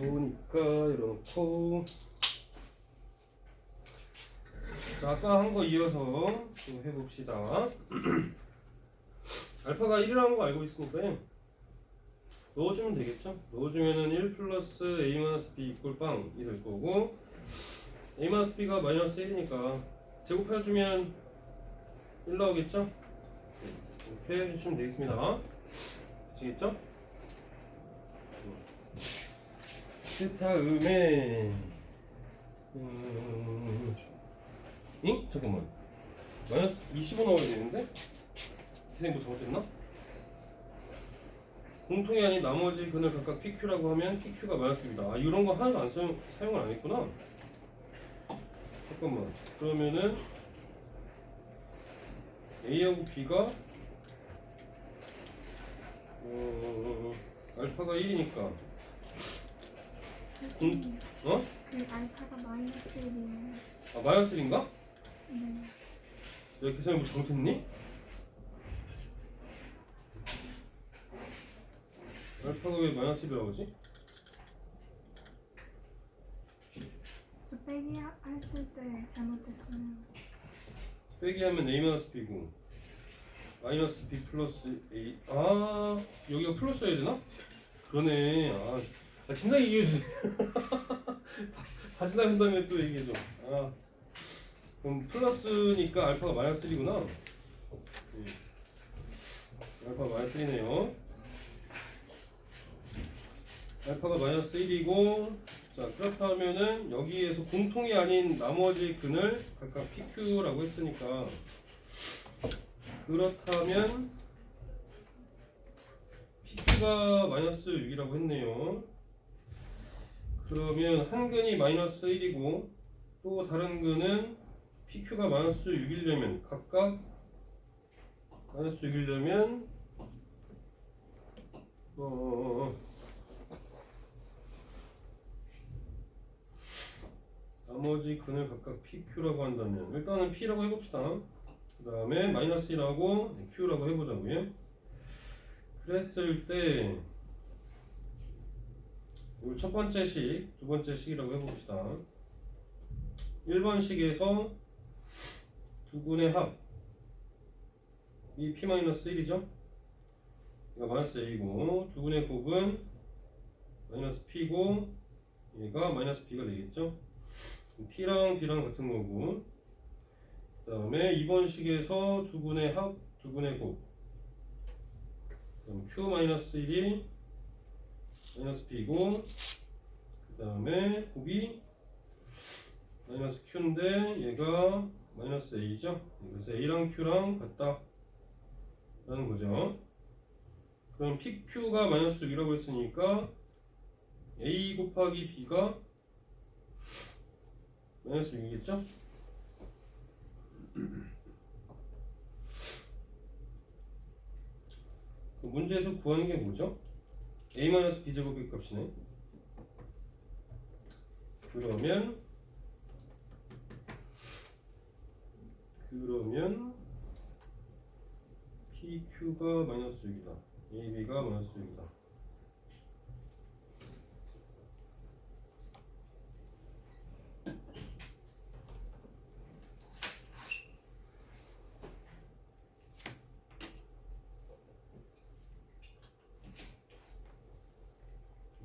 보니까 열어놓고. 자, 아까 한 거 이어서 또 해봅시다. 알파가 1이라는 거 알고 있으니까요. 넣어주면 되겠죠? 넣어주면은 1 플러스 a 마이너스 b 이꼴 빵이 될 거고, a 마이너스 b가 마이너스 1이니까 제곱해주면 1 나오겠죠? 이렇게 해주시면 되겠습니다. 아시겠죠? 그 다음에 잉? 잠깐만, 마이너스 25 나와야 되는데? 기생이 뭐 잘못됐나? 공통이 아닌 나머지 근을 각각 PQ라고 하면 PQ가 마이너스 6이다. 아, 이런 거 하나도 안 사용을 안 했구나. 잠깐만, 그러면은 A하고 B가 알파가 1이니까 어? 그 알파가 마이너스 1이에요. 아, 마이너스 1인가? 네. 내가 계산을 뭐 잘못했니? 알파가 왜 마이너스 1이라고 하지? 저 빼기 했을 때 잘못했어요. 빼기 하면 A 마이너스 B고 마이너스 B 플러스 A. 아, 여기가 플러스 해야 되나? 그러네. 아, 진작 얘기해주세요. 다 지나간 다음에 또 얘기해줘. 아, 그럼 플러스니까 알파가 마이너스 1이구나. 알파가 마이너스 1이네요. 알파가 마이너스 1이고, 자, 그렇다면은 여기에서 공통이 아닌 나머지 근을 각각 PQ라고 했으니까, 그렇다면 PQ가 마이너스 6이라고 했네요. 그러면 한 근이 마이너스 1이고 또 다른 근은 PQ가 마이너스 6이려면 각각 마이너스 6이려면 나머지 근을 각각 PQ라고 한다면 일단은 P라고 해봅시다. 그 다음에 마이너스 1하고 Q라고 해보자고요. 그랬을 때 이걸 첫 번째 식, 두 번째 식이라고 해봅시다. 1번 식에서 두 근의 합이 P-1이죠? 얘가 마이너스 A고 두 근의 곱은 마이너스 P고 얘가 마이너스 B가 되겠죠? P랑 B랑 같은 거고, 그 다음에 2번 식에서 두 근의 합, 두 근의 곱, 그럼 Q-1이 마이너스 B고 그 다음에 곱이 마이너스 Q인데 얘가 마이너스 A죠. 그래서 A랑 Q랑 같다 라는 거죠. 그럼 PQ가 마이너스 6이라고 했으니까 A 곱하기 B가 마이너스 6이겠죠? 문제에서 구하는 게 뭐죠? A-B 제곱의 값이네. 그러면 PQ가 마이너스 6이다. AB가 마이너스 6이다.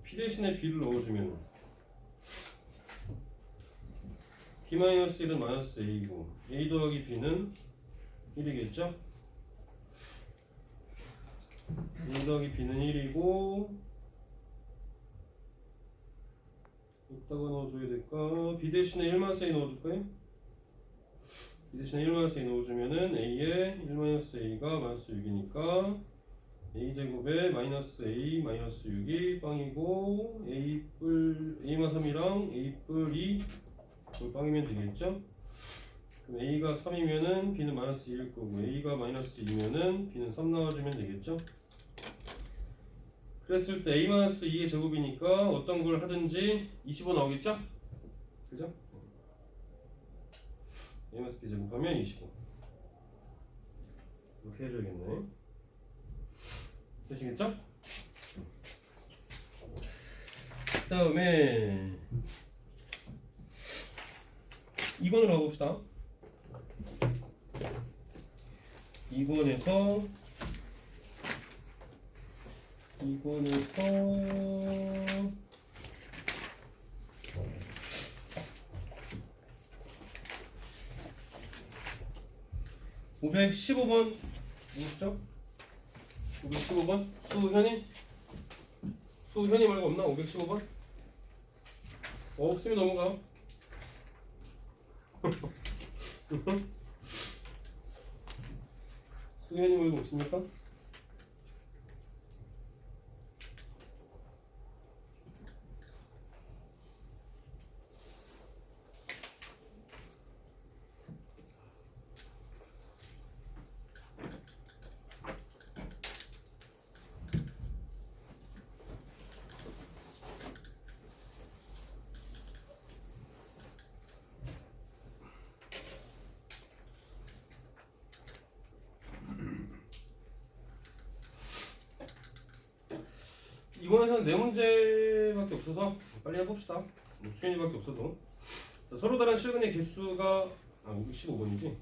P 대신에 B를 넣어주면 B-1은 마이너스 A고 A 더하기 B는 1이겠죠? A 더하기 B는 1이고 여기다가 넣어줘야 될까? B 대신에 1-A 넣어줄까요? B 대신에 1-A 넣어주면은 A에 1-A가 마이너스 6이니까 A제곱에 마이너스 A 마이너스 6이 빵이고 A-3이랑 A-2 빵이면 되겠죠? 그럼 A가 3이면은 B는 마이너스 2일 거고 A가 마이너스 2면은 B는 3 나와주면 되겠죠? 그랬을 때 A-2의 제곱이니까 어떤 걸 하든지 25 나오겠죠? 그죠? A-B 제곱하면 25 이렇게 해줘야겠네. 되시겠죠? 다음에 2번으로 가봅시다. 2번에서 515번 누구시죠? 515번 수현이? 수현이 말고 없나? 515번? 없으면 넘어가. 수현이 말고 없습니까? 이번에는 네 문제밖에 없어서 빨리 해봅시다. 뭐 수현이밖에 없어도. 자, 서로 다른 실근의 개수가 515번이지.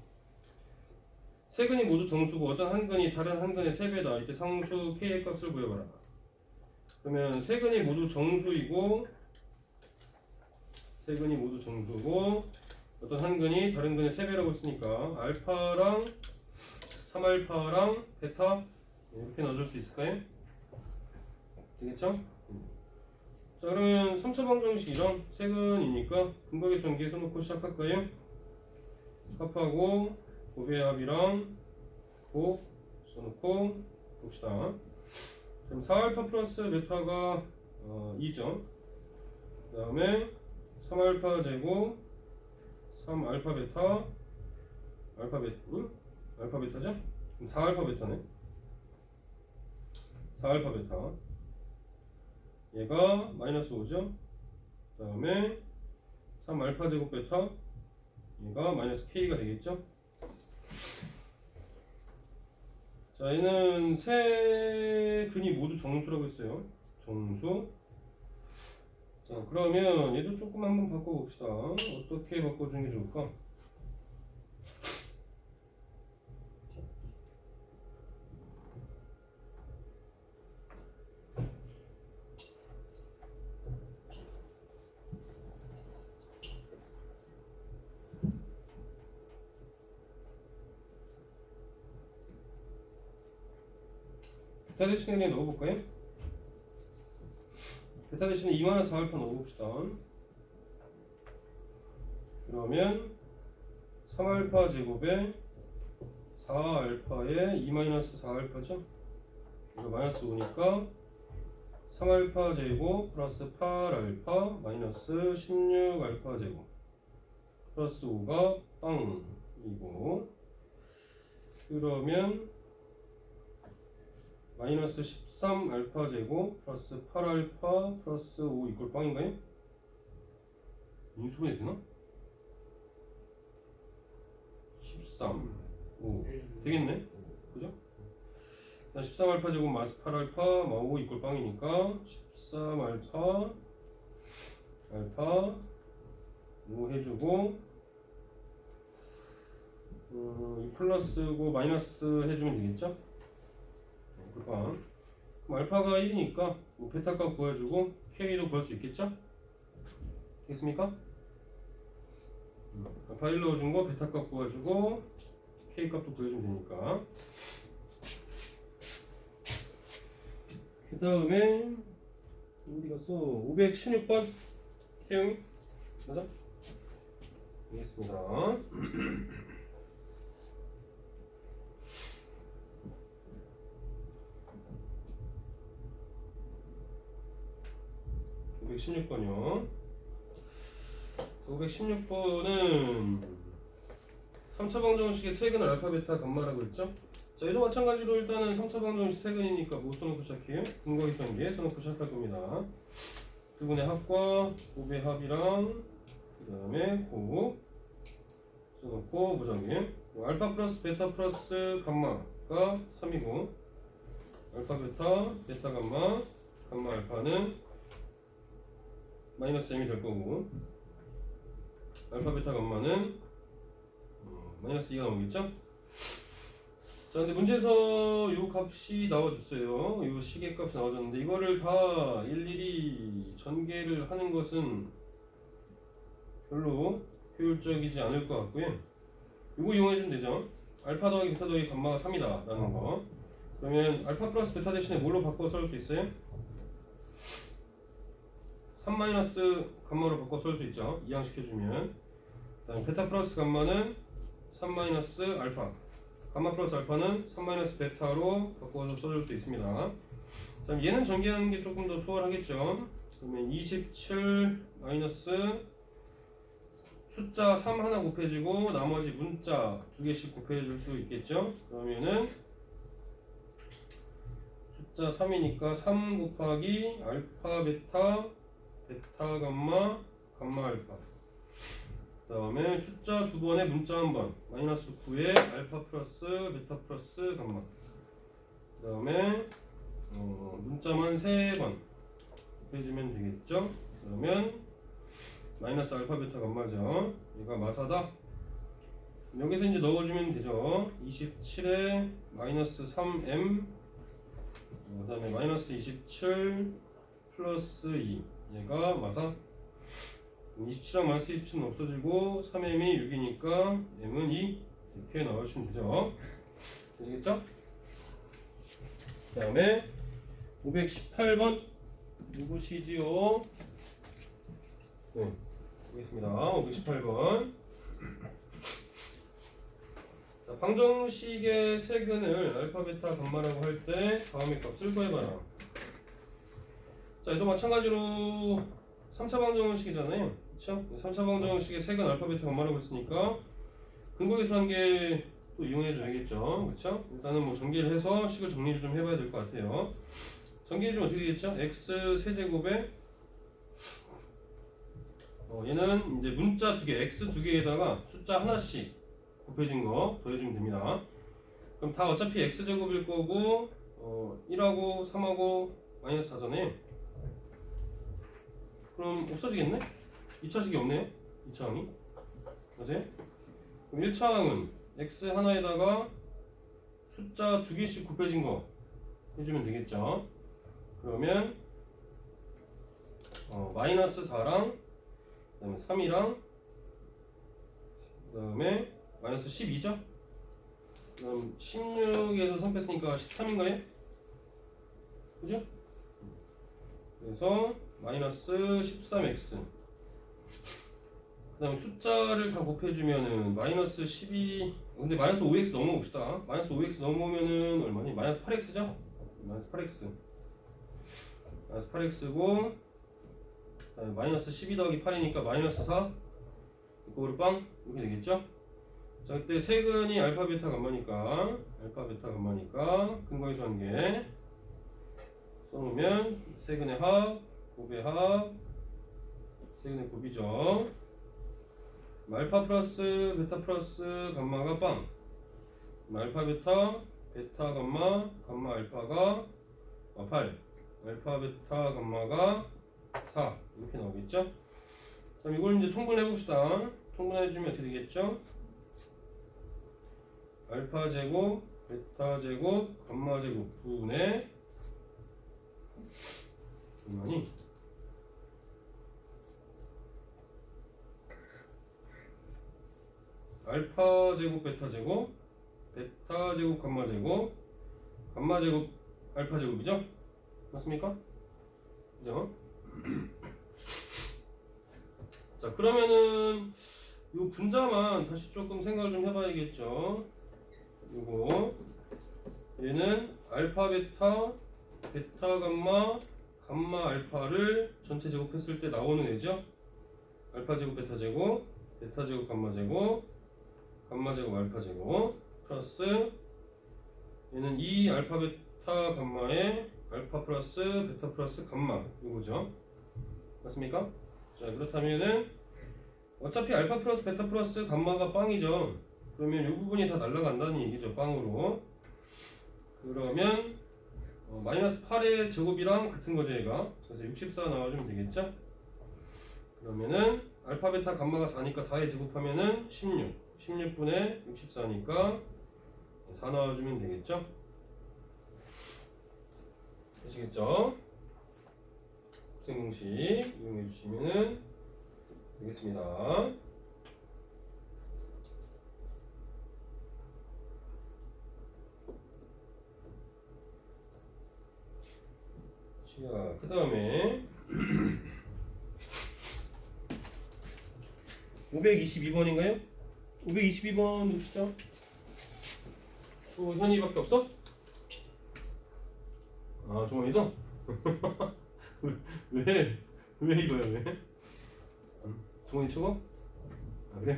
세 근이 모두 정수고 어떤 한 근이 다른 한 근의 3배다. 이때 상수 k의 값을 구해봐라. 그러면 세 근이 모두 정수이고 세 근이 모두 정수고 어떤 한 근이 다른 근의 3배라고 했으니까 알파랑 3알파랑 베타 이렇게 넣어줄 수 있을까요? 되겠죠? 자, 그러면 3차 방정식이랑 세근이니까 근각의 전개 써놓고 시작할까요? 합하고 곱의 합이랑 곱 써놓고 봅시다. 그럼 4알파 플러스 베타가 2점. 그 다음에 3알파 제곱 3알파 베타 알파 베타죠? 그럼 4알파 베타네. 4알파 베타 얘가 마이너스 5죠. 그 다음에 3알파 제곱 베타 얘가 마이너스 k가 되겠죠. 자, 얘는 세 근이 모두 정수라고 했어요. 정수. 자, 그러면 얘도 조금 한번 바꿔봅시다. 어떻게 바꿔주는 게 좋을까? 베타 대신에 그냥 넣어볼까요? 베타 대신에 2-4알파 넣어봅시다. 그러면 3알파 제곱에 4알파에 2-4알파죠? 이거 마이너스 5니까 3알파 제곱 플러스 8알파 마이너스 16알파 제곱 플러스 5가 빵이고, 그러면 마이너스 13알파 제곱 플러스 8알파 플러스 5 이꼴 빵인가요? 인수분해 되나? 13 5 되겠네? 그죠? 13알파 제곱 마이너스 8알파 마 5 이꼴 빵이니까 13알파 알파 5 해주고 2 플러스고 마이너스 해주면 되겠죠? 그럼 알파가 1이니까 뭐 베타 값 구해주고 k도 구할 수 있겠죠? 됐습니까? 알파 1 넣어준 거 베타 값 구해주고 k 값도 구해주면 되니까. 그 다음에 어디 갔어? 516번 태용이 맞아? 알겠습니다. 516번이요. 516번은 3차 방정식의 세근 알파 베타 감마라고 했죠? 자, 얘도 마찬가지로 일단은 3차 방정식 세근이니까 뭐 써놓고 시작해요? 근거의 전개 써놓고 시작할 겁니다. 두 분의 합과 곱의 합이랑 그 다음에 곱 써놓고 무작위. 알파 플러스 베타 플러스 감마가 3이고 알파 베타 베타 감마 감마 알파는 마이너스 m이 될 거고 알파 베타 감마는 마이너스 2가 나오겠죠? 자, 근데 문제에서 요 값이 나와줬어요. 요 시계 값이 나와줬는데 이거를 다 일일이 전개를 하는 것은 별로 효율적이지 않을 것 같고요. 이거 이용해주면 되죠. 알파 더하기 베타 더하기 감마가 3이다 라는 거. 그러면 알파 플러스 베타 대신에 뭘로 바꿔 썰 수 있어요? 3 마이너스 감마로 바꿔 썰 수 있죠. 이항시켜주면. 그다음 베타 플러스 감마는 3 마이너스 알파, 감마 플러스 알파는 3 마이너스 베타로 바꿔서 써줄 수 있습니다. 자, 얘는 전개하는 게 조금 더 수월하겠죠. 그러면 27 마이너스 숫자 3 하나 곱해지고 나머지 문자 2개씩 곱해줄 수 있겠죠. 그러면은 숫자 3이니까 3 곱하기 알파 베타 베타 감마 감마 알파, 그 다음에 숫자 2번에 문자 1번 마이너스 9에 알파 플러스 베타 플러스 감마, 그 다음에 문자만 3번 곱해주면 되겠죠. 그러면 마이너스 알파 베타 감마죠. 얘가 마사다. 여기서 이제 넣어주면 되죠. 27에 마이너스 3m, 그 다음에 마이너스 27 플러스 2, 얘가 마사. 27하고 마이너스 27은 없어지고 3m이 6이니까 m은 2 이렇게 나와주시면 되죠. 되시겠죠? 그 다음에 518번 누구시지요? 네, 보겠습니다. 518번. 자, 방정식의 세근을 알파 베타 감마라고 할 때 다음의 값을 구해봐라. 자, 얘도 마찬가지로 3차 방정식이잖아요. 그쵸? 3차 방정식의 세근 알파 베타 감마라고 했으니까 근거계수란 게 또 이용해줘야겠죠. 그쵸? 일단은 뭐 전개를 해서 식을 정리를 좀 해봐야 될 것 같아요. 전개해주면 어떻게 되겠죠? x 세제곱에 얘는 이제 문자 2개, x 2개에다가 숫자 하나씩 곱해진 거 더해주면 됩니다. 그럼 다 어차피 x제곱일 거고 1하고 3하고 마이너스 4잖아요. 그럼 없어지겠네? 2차식이 없네요. 2차항이. 맞아요? 그럼 1차항은 x 하나에다가 숫자 2개씩 곱해진 거 해주면 되겠죠. 그러면 마이너스 4랑 그 다음에 3이랑 그 다음에 마이너스 12죠? 그럼 16에서 3 뺐으니까 13인가요? 그죠? 그래서 마이너스 13x, 그 다음에 숫자를 다 곱해주면은 마이너스 12, 근데 마이너스 5x 넘어봅시다. 마이너스 5x 넘어오면은 얼마니? 마이너스 8x죠? 마이너스 8x, 마이너스 8x고 마이너스 12 더하기 8이니까 마이너스 4 이거를 빵 이렇게 되겠죠? 자, 그때 세근이 알파 베타 감마니까 근거의 수한계 써놓으면 세근의 합, 곱의 합, 세근의 곱이죠. 알파 플러스 베타 플러스 감마가 빵, 알파 베타 베타 감마 감마 알파가 8, 알파 베타 감마가 4 이렇게 나오겠죠. 자, 이걸 이제 통분해 봅시다. 통분해 주면 어떻게 되겠죠? 알파 제곱 베타 제곱 감마 제곱 분의 얼마니? 알파 제곱 베타 제곱 베타 제곱 감마 제곱 알파 제곱이죠? 맞습니까? 그죠? 자, 그러면은 이 분자만 다시 조금 생각을 좀 해봐야겠죠. 요거 얘는 알파 베타 베타 감마 감마 알파를 전체 제곱했을 때 나오는 애죠. 알파 제곱 베타 제곱 베타 제곱 감마 제곱 알파 제곱 플러스 얘는 이 알파 베타 감마에 알파 플러스 베타 플러스 감마 이거죠. 맞습니까? 자, 그렇다면은 어차피 알파 플러스 베타 플러스 감마가 빵이죠. 그러면 이 부분이 다 날아간다는 얘기죠. 빵으로. 그러면 마이너스 8의 제곱이랑 같은 거죠, 얘가. 그래서 64 나와주면 되겠죠. 그러면은 알파 베타 감마가 4니까 4에 제곱하면은 16분의 64니까 4 나와주면 되겠죠? 되시겠죠? 곱셈 공식 이용해 주시면 되겠습니다. 자, 그 다음에 522번인가요? 522번 누구시죠? 수현이밖에 없어? 아, 종원이도? 왜 이거야, 왜? 종원이 최고? 아, 그래?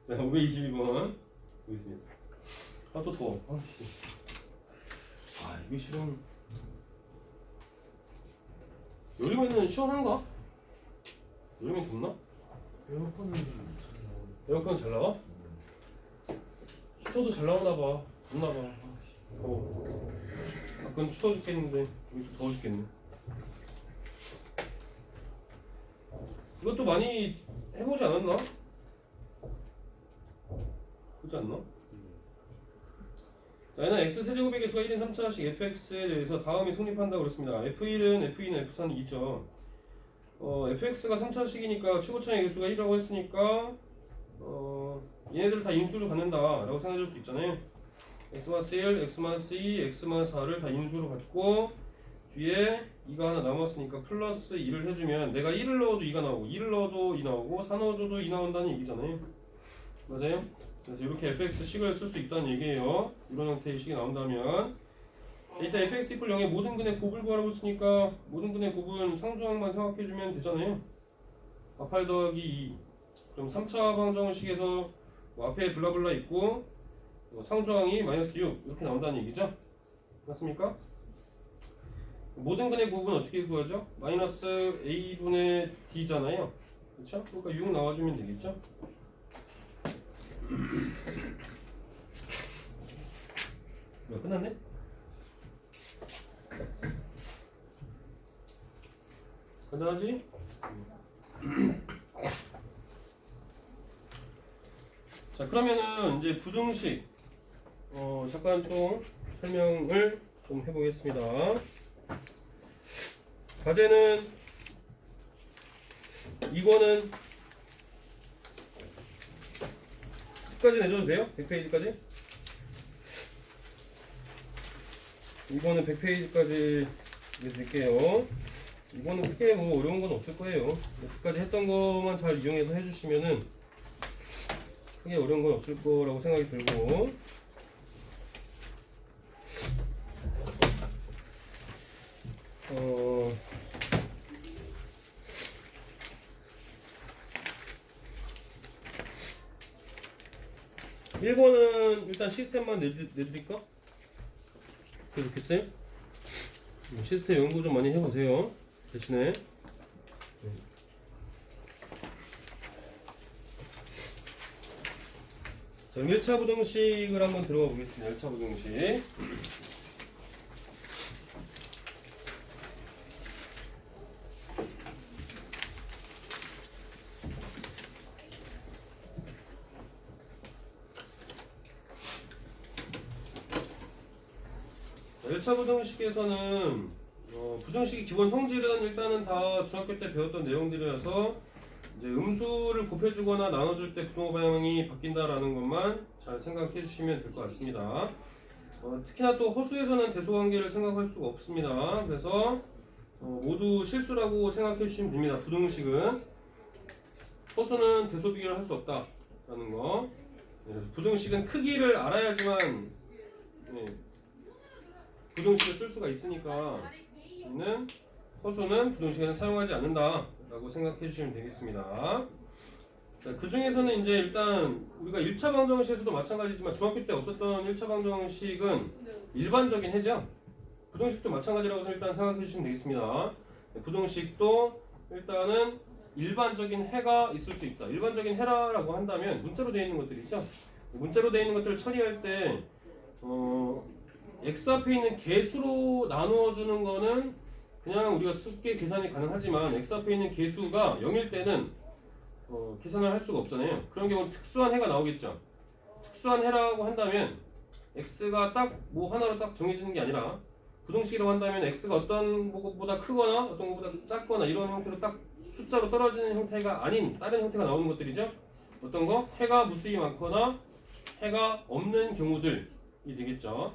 자, 522번 보겠습니다. 아, 또 더워. 아, 이거 실은 여름에는 시원한가? 여름엔 덥나? 에어컨 잘 나와? 히터도 잘 나오나 봐. 덥나 봐. 더워. 아까는 추워 죽겠는데 여기 또 더워 죽겠네. 이것도 많이 해보지 않았나? 그렇지 않나? 자, 얘는 x 세제곱의 개수가 1인 3차씩 fx에 대해서 다음이 성립한다고 그랬습니다. f1은 f2는 f4는 2죠. fx가 3차식이니까 최고차의 개수가 1이라고 했으니까 얘네들 다 인수를 갖는다 라고 생각해 줄 수 있잖아요. x-1, x-2, x-4를 다 인수로 갖고 뒤에 2가 하나 남았으니까 플러스 2를 해주면 내가 1을 넣어도 2가 나오고 2를 넣어도 2 나오고 4 넣어줘도 2 나온다는 얘기잖아요. 맞아요? 그래서 이렇게 fx식을 쓸 수 있다는 얘기예요. 이런 형태의 식이 나온다면 일단 fx 이퀄 0의 모든 근의 곱을 구하라고 했으니까 모든 근의 곱은 상수항만 생각해주면 되잖아요. 8 더하기 2 그럼 3차 방정식에서 앞에 블라블라 있고 상수항이 마이너스 6 이렇게 나온다는 얘기죠. 맞습니까? 모든 근의 곱은 어떻게 구하죠? 마이너스 a분의 d잖아요. 그렇죠? 그러니까 6 나와주면 되겠죠? 끝났네? 간단하지? 자, 그러면은 이제 부등식 잠깐 좀 설명을 좀 해보겠습니다. 과제는 이거는 끝까지 내줘도 돼요? 100페이지까지? 이거는 100페이지까지 내드릴게요. 이거는 크게 뭐 어려운 건 없을 거예요. 여기까지 했던 것만 잘 이용해서 해주시면은 크게 어려운 건 없을 거라고 생각이 들고, 1번은 일단 시스템만 내드릴까? 그게 좋겠어요? 시스템 연구 좀 많이 해보세요. 대신에 자, 1차 부등식을 한번 들어가 보겠습니다. 1차 부등식. 자, 1차 부등식에서는 부등식의 기본 성질은 일단은 다 중학교 때 배웠던 내용들이라서 이제 음수를 곱해주거나 나눠줄 때 부등호 방향이 바뀐다라는 것만 잘 생각해 주시면 될 것 같습니다. 특히나 또 허수에서는 대소관계를 생각할 수가 없습니다. 그래서 모두 실수라고 생각해 주시면 됩니다. 부등식은 허수는 대소 비교를 할 수 없다라는 거. 그래서 부등식은 크기를 알아야지만 부등식을 쓸 수가 있으니까 허수는 부등식에는 사용하지 않는다라고 생각해 주시면 되겠습니다. 자, 그 중에서는 이제 일단 우리가 1차 방정식에서도 마찬가지지만 중학교 때 없었던 1차 방정식은 일반적인 해죠. 부등식도 마찬가지라고 일단 생각해 주시면 되겠습니다. 부등식도 일단은 일반적인 해가 있을 수 있다. 일반적인 해라고 한다면 문자로 되어 있는 것들이죠. 문자로 되어 있는 것들을 처리할 때 x 앞에 있는 개수로 나누어 주는 거는 그냥 우리가 쉽게 계산이 가능하지만 x 앞에 있는 개수가 0일 때는 계산을 할 수가 없잖아요. 그런 경우는 특수한 해가 나오겠죠. 특수한 해라고 한다면 x가 딱 뭐 하나로 딱 정해지는 게 아니라 부등식이라고 한다면 x가 어떤 것보다 크거나 어떤 것보다 작거나 이런 형태로 딱 숫자로 떨어지는 형태가 아닌 다른 형태가 나오는 것들이죠. 어떤 거? 해가 무수히 많거나 해가 없는 경우들이 되겠죠.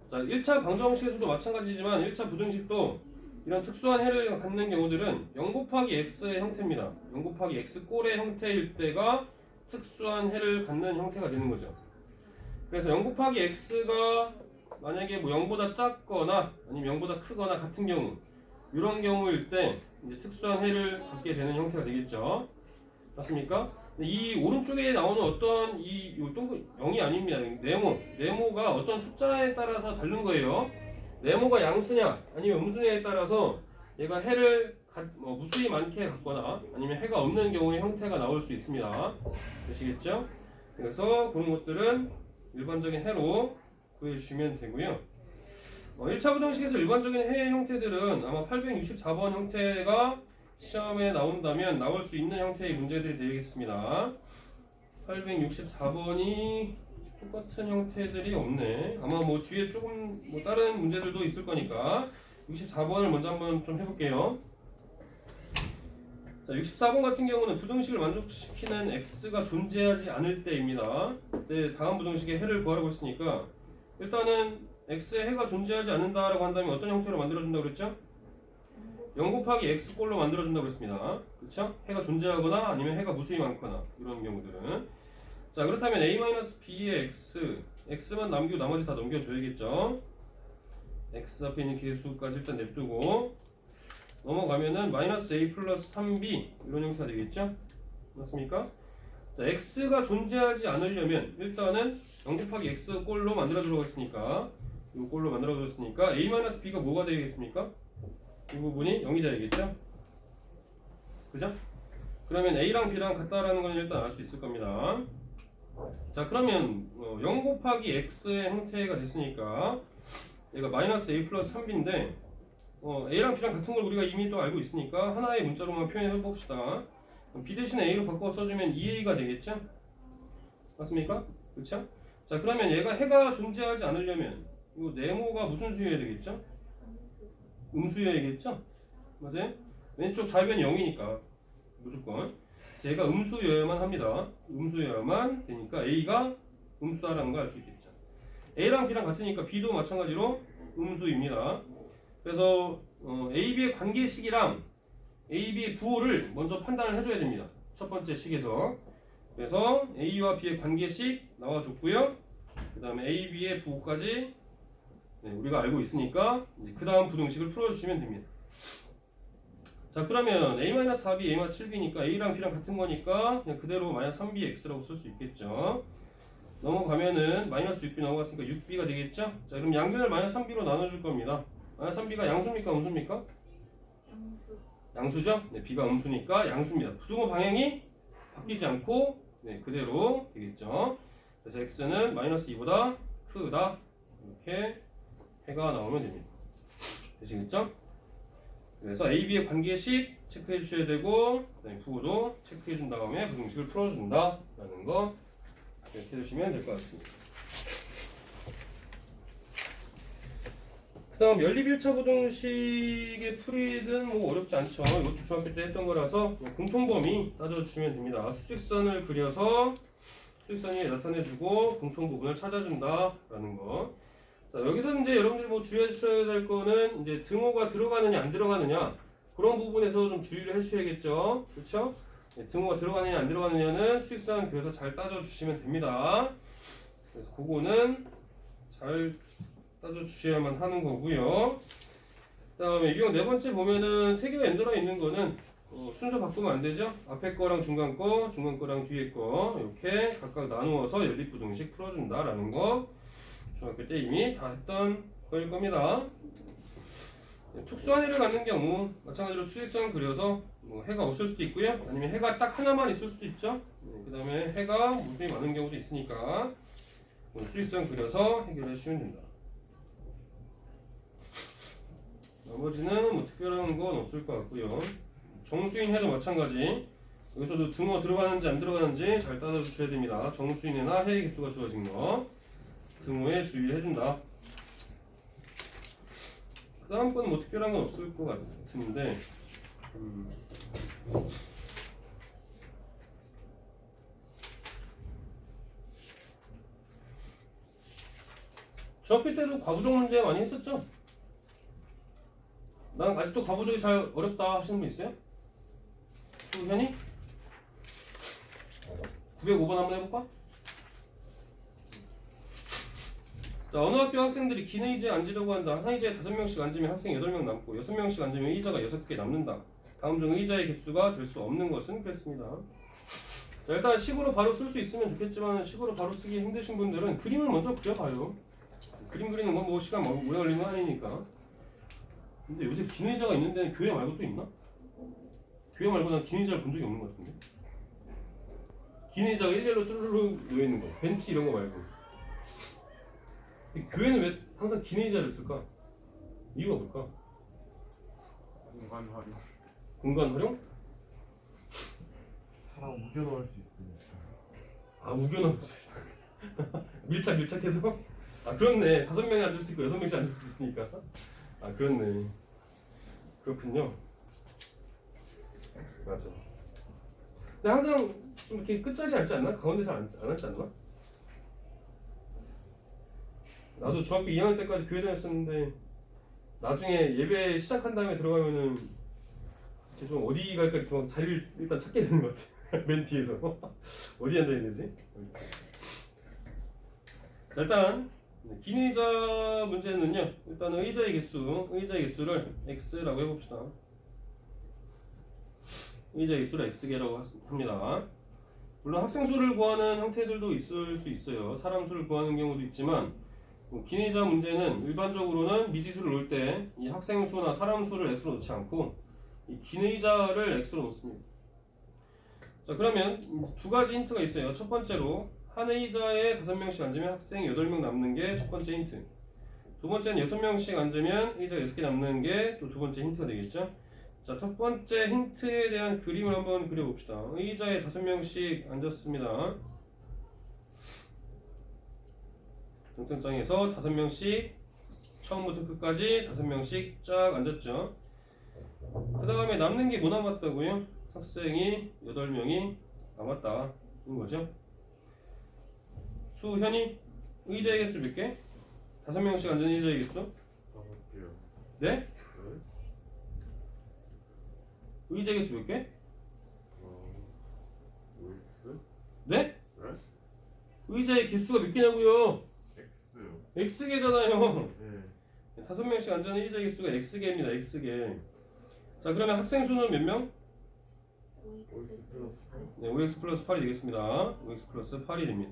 자, 1차 방정식에서도 마찬가지지만 1차 부등식도 이런 특수한 해를 갖는 경우들은 0 곱하기 x의 형태입니다. 0 곱하기 x 꼴의 형태일 때가 특수한 해를 갖는 형태가 되는 거죠. 그래서 0 곱하기 x가 만약에 뭐 0보다 작거나 아니면 0보다 크거나 같은 경우 이런 경우일 때 이제 특수한 해를 갖게 되는 형태가 되겠죠. 맞습니까? 이 오른쪽에 나오는 어떤 이 동그 0이 아닙니다. 네모가 어떤 숫자에 따라서 다른 거예요. 네모가 양수냐 아니면 음수냐에 따라서 얘가 해를 무수히 많게 갖거나 아니면 해가 없는 경우의 형태가 나올 수 있습니다. 되시겠죠? 그래서 그런 것들은 일반적인 해로 구해주시면 되고요. 1차 부등식에서 일반적인 해의 형태들은 아마 864번 형태가 시험에 나온다면 나올 수 있는 형태의 문제들이 되겠습니다. 864번이 똑같은 형태들이 없네. 아마 뭐 뒤에 조금 뭐 다른 문제들도 있을 거니까 64번을 먼저 한번 좀 해볼게요. 자, 64번 같은 경우는 부등식을 만족시키는 x가 존재하지 않을 때입니다. 네, 다음 부등식의 해를 구하라고 했으니까 일단은 x의 해가 존재하지 않는다라고 한다면 어떤 형태로 만들어준다고 그랬죠? 0 곱하기 x 꼴로 만들어준다고 했습니다. 그렇죠? 해가 존재하거나 아니면 해가 무수히 많거나 이런 경우들은 자, 그렇다면 a-b의 x만 남기고 나머지 다 넘겨줘야겠죠. x 앞에 있는 개수까지 일단 냅두고 넘어가면은 -a 플러스 3b 이런 형태가 되겠죠? 맞습니까? 자, x가 존재하지 않으려면 일단은 0 곱하기 x 꼴로 만들어주려고 했으니까 이 꼴로 만들어줬으니까 a-b가 뭐가 되겠습니까? 이 부분이 0이 되겠죠? 그죠? 그러면 a랑 b랑 같다라는 건 일단 알 수 있을 겁니다. 자, 그러면 0 곱하기 x의 형태가 됐으니까 얘가 -a 플러스 3b인데 a랑 b랑 같은 걸 우리가 이미 또 알고 있으니까 하나의 문자로만 표현해 봅시다. b 대신에 a로 바꿔 써주면 2a가 되겠죠? 맞습니까? 그렇죠? 자, 그러면 얘가 해가 존재하지 않으려면 이 네모가 무슨 수여야 되겠죠? 음수여야겠죠? 맞아요? 왼쪽 좌변이 0이니까 무조건 얘가 음수여야만 합니다. 음수여야만 되니까 a가 음수다라는 걸 알 수 있겠죠. a랑 b랑 같으니까 b도 마찬가지로 음수입니다. 그래서 a,b의 관계식이랑 a,b의 부호를 먼저 판단을 해줘야 됩니다. 첫 번째 식에서. 그래서 a와 b의 관계식 나와줬고요. 그 다음에 a, b의 부호까지 우리가 알고 있으니까 그 다음 부등식을 풀어주시면 됩니다. 자, 그러면 a-4b, a-7b니까 a랑 b랑 같은 거니까 그냥 그대로 -3bx라고 쓸 수 있겠죠. 넘어가면은 -6b 넘어갔으니까 6b가 되겠죠. 자, 그럼 양변을 -3b로 나눠줄 겁니다. -3b가 양수입니까 음수입니까? 양수죠? 네, b가 음수니까 양수입니다. 부등호 방향이 바뀌지 않고 그대로 되겠죠. 그래서 x는 -2보다 크다 이렇게 해가 나오면 됩니다. 되시겠죠? 그래서 a, b의 관계식 체크해 주셔야 되고 그다음에 부호도 체크해 준 다음에 부등식을 풀어준다 라는 거 이렇게 해주시면 될 것 같습니다. 그 다음 연립 1차 부등식의 풀이는 뭐 어렵지 않죠. 이것도 중학교 때 했던 거라서 공통범위 따져주시면 됩니다. 수직선을 그려서 수직선이 나타내주고 공통부분을 찾아준다 라는 거. 자, 여기서 이제 여러분들이 뭐 주의해 주셔야 될 거는 이제 등호가 들어가느냐 안 들어가느냐 그런 부분에서 좀 주의를 해주셔야겠죠. 그렇죠? 등호가 들어가느냐 안 들어가느냐는 수직선 그려서 잘 따져주시면 됩니다. 그래서 그거는 잘 따져주셔야만 하는 거고요. 그 다음에 유형 네 번째 보면은 세 개가 연달아 있는 거는 순서 바꾸면 안 되죠. 앞에 거랑 중간 거랑 뒤에 거 이렇게 각각 나누어서 연립부등식 풀어준다라는 거 중학교 때 이미 다 했던 거일 겁니다. 특수한 해를 갖는 경우 마찬가지로 수직선 그려서 뭐 해가 없을 수도 있고요. 아니면 해가 딱 하나만 있을 수도 있죠. 그 다음에 해가 무수히 많은 경우도 있으니까 수직선 그려서 해결해 주시면 된다. 나머지 나머지는 뭐 특별한 건 없을 것 같고요. 정수인 해도 마찬가지. 여기서도 등호 들어가는지 안 들어가는지 잘 따져주셔야 됩니다. 정수인에나 해의 개수가 주어진 거 등호에 주의해준다. 그 다음 거는 뭐 특별한 건 없을 것 같은데 중학교 때도 과부족 문제 많이 했었죠? 난 아직도 과부족이 잘 어렵다 하시는 분 있어요? 수현이? 905번 한번 해볼까? 자, 어느 학교 학생들이 긴 의자에 앉으려고 한다. 한 의자에 5명씩 앉으면 학생 8명 남고 6명씩 앉으면 의자가 6개 남는다. 다음 중 의자의 개수가 될 수 없는 것은 그랬습니다. 자, 일단 식으로 바로 쓸 수 있으면 좋겠지만 식으로 바로 쓰기 힘드신 분들은 그림을 먼저 그려봐요. 그림 그리는 건 뭐 시간 오래 걸리는 거 아니니까. 근데 요새 긴 의자가 있는 데는 교회 말고 또 있나? 교회 말고 난 긴 의자를 본 적이 없는 것 같은데. 긴 의자가 일렬로 쭈르륵 놓여있는 거, 벤치 이런 거 말고. 근데 교회는 왜 항상 긴 의자를 쓸까? 이유가 뭘까? 공간 활용. 공간 활용? 사람 우겨 넣을 수 있으니까. 아, 우겨 넣을 수 있어. 밀착해서? 아, 그렇네. 5명이 앉을 수 있고 6명씩 앉을 수 있으니까. 아, 그렇네. 그렇군요. 맞아. 근데 항상 좀 이렇게 끝자리 앉지 않나? 가운데서 안 앉지 않나? 나도 중학교 2학년 때까지 교회 다녔었는데 나중에 예배 시작한 다음에 들어가면은 이렇게 좀 어디 갈까 이렇게 막 자리를 일단 찾게 되는 것 같아. 맨 뒤에서 어디 앉아야 되지? 자, 일단 긴 의자 문제는요. 일단 의자의 개수를 x라고 해봅시다. 의자의 개수를 x개라고 합니다. 물론 학생 수를 구하는 형태들도 있을 수 있어요. 사람 수를 구하는 경우도 있지만 긴 의자 문제는 일반적으로는 미지수를 놓을 때 이 학생 수나 사람 수를 x로 놓지 않고 이 긴 의자를 x로 놓습니다. 자, 그러면 두 가지 힌트가 있어요. 첫 번째로 한 의자에 5명씩 앉으면 학생 8명 남는 게 첫 번째 힌트. 두 번째는 6명씩 앉으면 의자가 6개 남는 게 또 두 번째 힌트가 되겠죠. 자, 첫 번째 힌트에 대한 그림을 한번 그려봅시다. 의자에 5명씩 앉았습니다. 등선장에서 5명씩 처음부터 끝까지 5명씩 쫙 앉았죠. 그 다음에 남는 게 뭐 남았다고요? 학생이 8명이 남았다 인 거죠. 수현이 의자의 개수 몇 개? 5명씩 앉은 의자의 개수? 5개요. 네? 네? 의자의 개수 몇 개? OX? 네? 네? 의자의 개수가 몇 개냐고요? X요. X개잖아요. 네. 5명씩 앉은 의자의 개수가 X개입니다. X개. 자, 그러면 학생 수는 몇 명? OX 플러스 8? 네, 5x 플러스 8이 되겠습니다. 5x 플러스 8이 됩니다.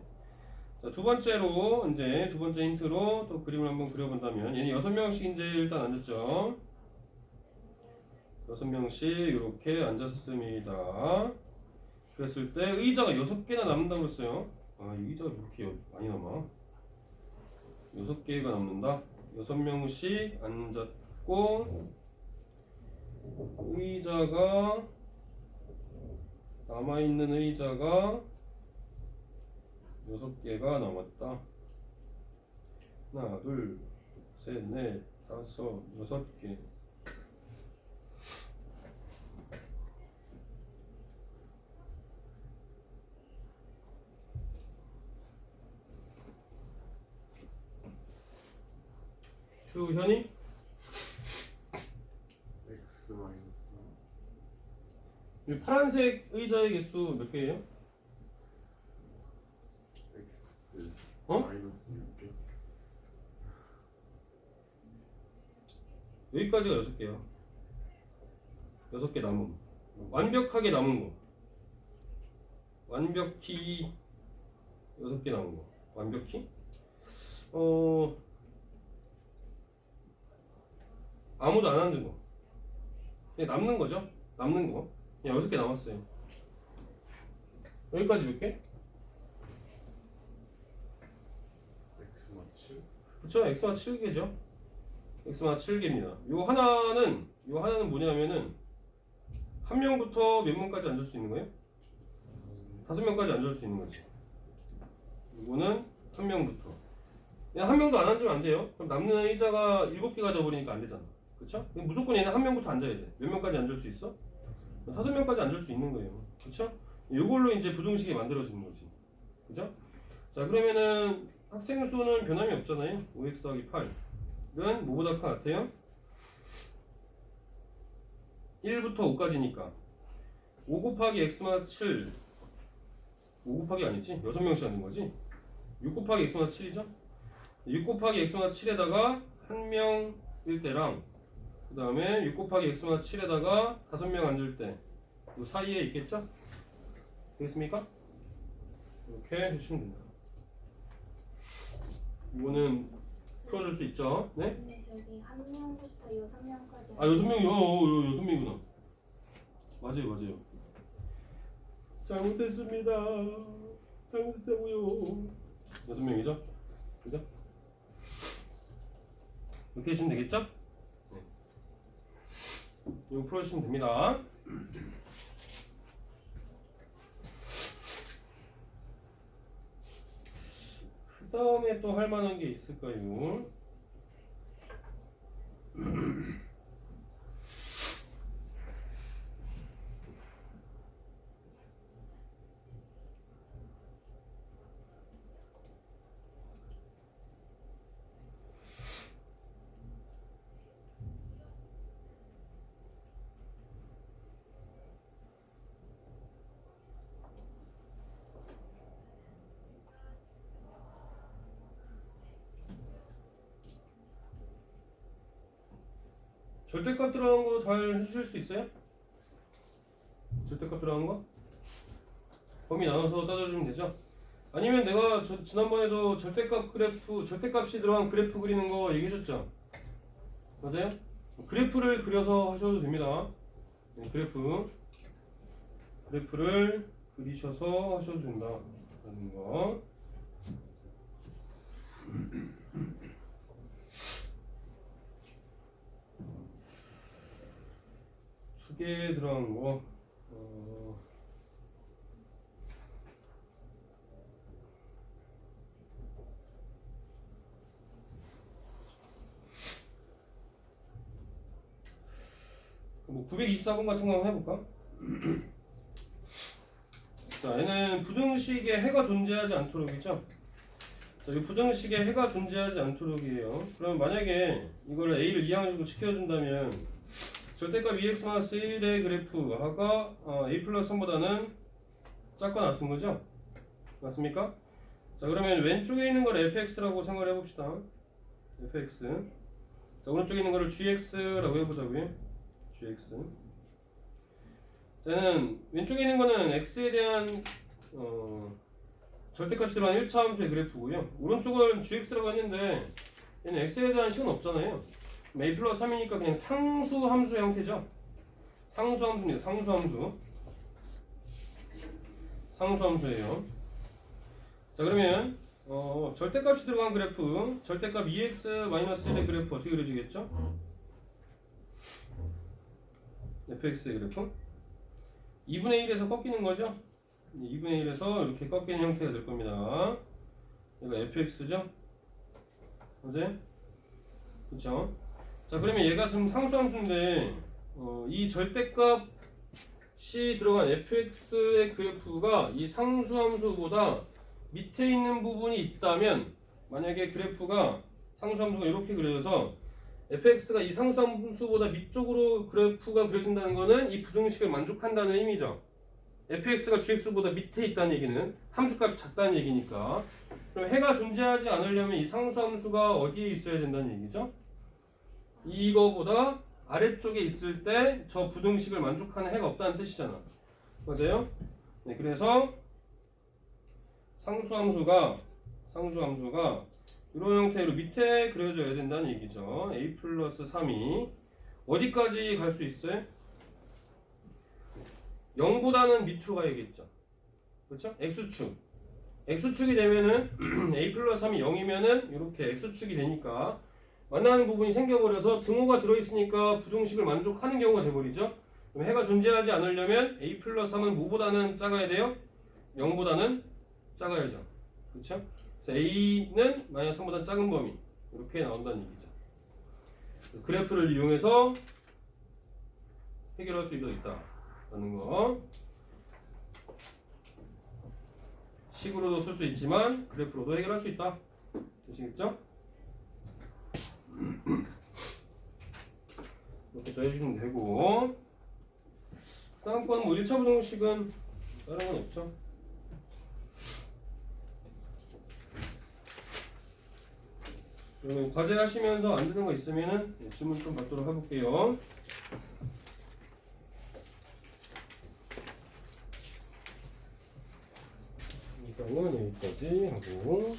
자, 두 번째로 이제 두 번째 힌트로 또 그림을 한번 그려본다면 얘는 6명씩 이제 일단 앉았죠. 6명씩 이렇게 앉았습니다. 그랬을 때 의자가 6개나 남는다고 했어요. 아, 이 의자가 이렇게 많이 남아. 6개가 남는다. 6명씩 앉았고 의자가 남아있는 의자가 6개가 남았다. 하나, 둘, 셋, 넷, 다섯, 6개. 수현이? X 마이너스 이 파란색 의자의 개수 몇 개예요? X 어? 마이너스 6개. 여기까지가 6개야. 6개 남음. 완벽하게 남은 거. 완벽히 6개 남은 거. 완벽히? 아무도 안 앉은 거. 그냥 남는 거죠? 남는 거. 그냥 6개 남았어요. 여기까지 몇 개? X 마 7? 그쵸? X가 7개죠. x-7 개입니다. 요 하나는 뭐냐면은 한 명부터 몇 명까지 앉을 수 있는 거예요? 5명까지 앉을 수 있는 거지. 이거는 한 명부터. 그냥 한 명도 안 앉으면 안 돼요. 그럼 남는 의자가 7개가 되어버리니까 안 되잖아. 그쵸? 무조건 얘는 한 명부터 앉아야 돼. 몇 명까지 앉을 수 있어? 5명까지 앉을 수 있는 거예요. 그쵸? 이걸로 이제 부등식이 만들어지는 거지. 그죠? 자, 그러면은 학생 수는 변함이 없잖아요. 5x 더하기 8은 뭐보다 같아요? 1부터 5까지니까 5 곱하기 x-7 5 곱하기 아니지? 6명씩 하는 거지? 6 곱하기 x-7이죠? 6 곱하기 x-7에다가 1명일 때랑 그 다음에 6 곱하기 x-7에다가 5명 앉을 때 이 사이에 있겠죠? 되겠습니까? 이렇게 해주시면 됩니다. 이거는 풀어줄 수 있죠? 네? 근데 여기 한 명부터 6명까지. 아 6명이요? 6명이구나. 맞아요. 잘못했습니다. 잘못했다고요. 6명이죠? 그죠? 이렇게 하시면 되겠죠? 네. 이거 풀어주시면 됩니다. 그 다음에 또 할 만한 게 있을까요? 절대값 들어간 거 잘 해주실 수 있어요? 절대값 들어간 거? 범위 나눠서 따져주면 되죠? 아니면 내가 지난번에도 절대값이 들어간 그래프 그리는 거 얘기해줬죠? 맞아요? 그래프를 그려서 하셔도 됩니다. 네, 그래프를 그리셔서 하셔도 된다. 라는 거. 두 개 들어간 거. 뭐 924번 같은 거 한번 해볼까? 자, 얘는 부등식에 해가 존재하지 않도록이죠. 자, 이 부등식에 해가 존재하지 않도록이에요. 그럼 만약에 이걸 a를 이 항식으로 지켜준다면 절대값 2x-1의 그래프가 a 플러스 3보다는 작거나 같은 거죠? 맞습니까? 자, 그러면 왼쪽에 있는 걸 fx라고 생각을 해봅시다. fx. 자, 오른쪽에 있는 거를 gx라고 해보자고요. gx. 저는 왼쪽에 있는 거는 x에 대한 절대값이 들어간 1차 함수의 그래프고요. 오른쪽은 gx라고 했는데 얘는 x에 대한 식은 없잖아요. a 플러스 3이니까 그냥 상수 함수의 형태죠. 상수 함수입니다. 상수 함수예요. 자, 그러면 절대값이 들어간 그래프, 절대값 2x-1의 그래프 어떻게 그려지겠죠? fx의 그래프 2분의 1에서 꺾이는 거죠? 2분의 1에서 이렇게 꺾이는 형태가 될 겁니다. 얘가 fx죠? 맞아요? 그쵸? 자, 그러면 얘가 지금 상수함수인데 이 절대값이 들어간 fx의 그래프가 이 상수함수보다 밑에 있는 부분이 있다면, 만약에 그래프가 상수함수가 이렇게 그려져서 fx가 이 상수함수보다 밑쪽으로 그래프가 그려진다는 것은 이 부등식을 만족한다는 의미죠. fx가 gx보다 밑에 있다는 얘기는 함수값이 작다는 얘기니까. 그럼 해가 존재하지 않으려면 이 상수함수가 어디에 있어야 된다는 얘기죠? 이거보다 아래쪽에 있을 때 저 부등식을 만족하는 해가 없다는 뜻이잖아. 맞아요? 네, 그래서 상수함수가 이런 형태로 밑에 그려져야 된다는 얘기죠. a 플러스 3이 어디까지 갈 수 있어요? 0보다는 밑으로 가야겠죠. 그렇죠? x축이 되면은 a 플러스 3이 0이면은 이렇게 x축이 되니까 만나는 부분이 생겨버려서 등호가 들어있으니까 부등식을 만족하는 경우가 돼버리죠. 그럼 해가 존재하지 않으려면 a 플러스 3은 뭐보다는 작아야 돼요? 0보다는 작아야죠. 그렇죠? 그래서 a는 마이너스 3보다 작은 범위 이렇게 나온다는 얘기죠. 그래프를 이용해서 해결할 수 있다라는 거. 식으로도 쓸 수 있지만 그래프로도 해결할 수 있다. 되시겠죠? 이렇게 또 해주시면 되고, 다음 거는 뭐 1차 부등식은 다른 건 없죠. 그러면 과제 하시면서 안 되는 거 있으면은 질문 좀 받도록 해볼게요. 이상은 여기까지 하고.